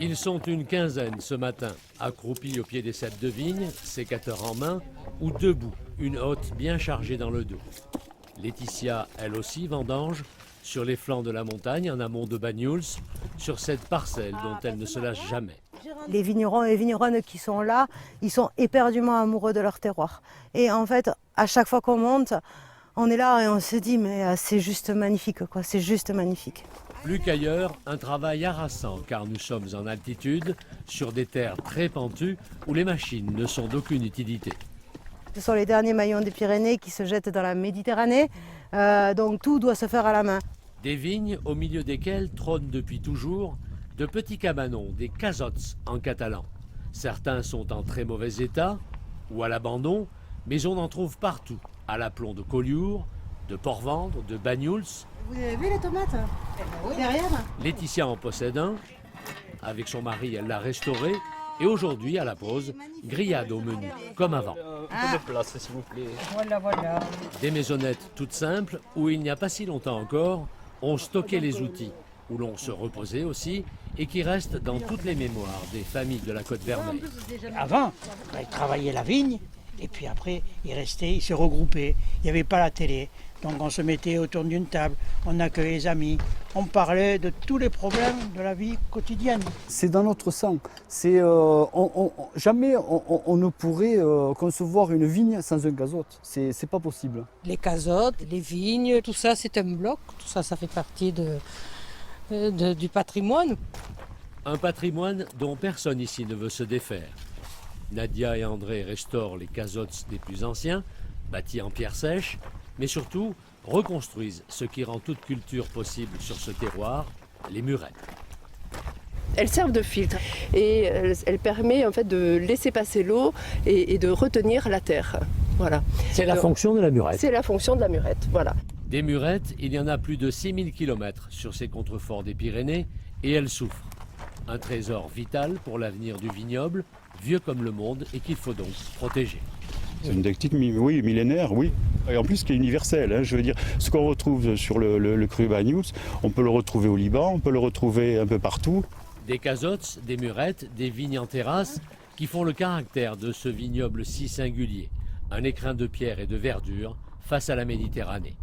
Ils sont une quinzaine ce matin, accroupis au pied des ceps de vigne, sécateurs en main, ou debout, une hotte bien chargée dans le dos. Laetitia, elle aussi, vendange, sur les flancs de la montagne, en amont de Banyuls, sur cette parcelle dont elle ne se lâche jamais. Les vignerons et vigneronnes qui sont là, ils sont éperdument amoureux de leur terroir. Et en fait, à chaque fois qu'on monte, on est là et on se dit mais c'est juste magnifique, quoi, c'est juste magnifique. Plus qu'ailleurs, un travail harassant car nous sommes en altitude, sur des terres très pentues où les machines ne sont d'aucune utilité. Ce sont les derniers maillons des Pyrénées qui se jettent dans la Méditerranée, donc tout doit se faire à la main. Des vignes au milieu desquelles trônent depuis toujours de petits cabanons, des casots en catalan. Certains sont en très mauvais état ou à l'abandon, mais on en trouve partout, à l'aplomb de Collioure, de Port-Vendre, de Banyuls. Vous avez vu les tomates derrière? Laetitia en possède un. Avec son mari, elle l'a restauré. Et aujourd'hui, à la pause, grillade au menu, comme avant. Un peu de place, s'il vous plaît. Voilà. Des maisonnettes toutes simples, où il n'y a pas si longtemps encore, on stockait les outils, où l'on se reposait aussi, et qui restent dans toutes les mémoires des familles de la Côte-Vermeille. Avant, ils travaillaient la vigne, et puis après, ils se regroupaient. Il n'y avait pas la télé. Donc on se mettait autour d'une table, on accueillait les amis, on parlait de tous les problèmes de la vie quotidienne. C'est dans notre sang. Jamais on ne pourrait concevoir une vigne sans un cazotte. C'est pas possible. Les cazottes, les vignes, tout ça c'est un bloc. Tout ça, ça fait partie du patrimoine. Un patrimoine dont personne ici ne veut se défaire. Nadia et André restaurent les cazottes des plus anciens, bâtis en pierre sèche, mais surtout reconstruisent ce qui rend toute culture possible sur ce terroir, les murettes. Elles servent de filtre et elles permettent en fait de laisser passer l'eau et de retenir la terre. Voilà. C'est la fonction de la murette. C'est la fonction de la murette, voilà. Des murettes, il y en a plus de 6000 km sur ces contreforts des Pyrénées et elles souffrent. Un trésor vital pour l'avenir du vignoble, vieux comme le monde et qu'il faut donc protéger. C'est une technique millénaire, oui. Et en plus qui est universelle. Hein, je veux dire, ce qu'on retrouve sur le cru Banyuls, on peut le retrouver au Liban, on peut le retrouver un peu partout. Des cazottes, des murettes, des vignes en terrasse qui font le caractère de ce vignoble si singulier. Un écrin de pierre et de verdure face à la Méditerranée.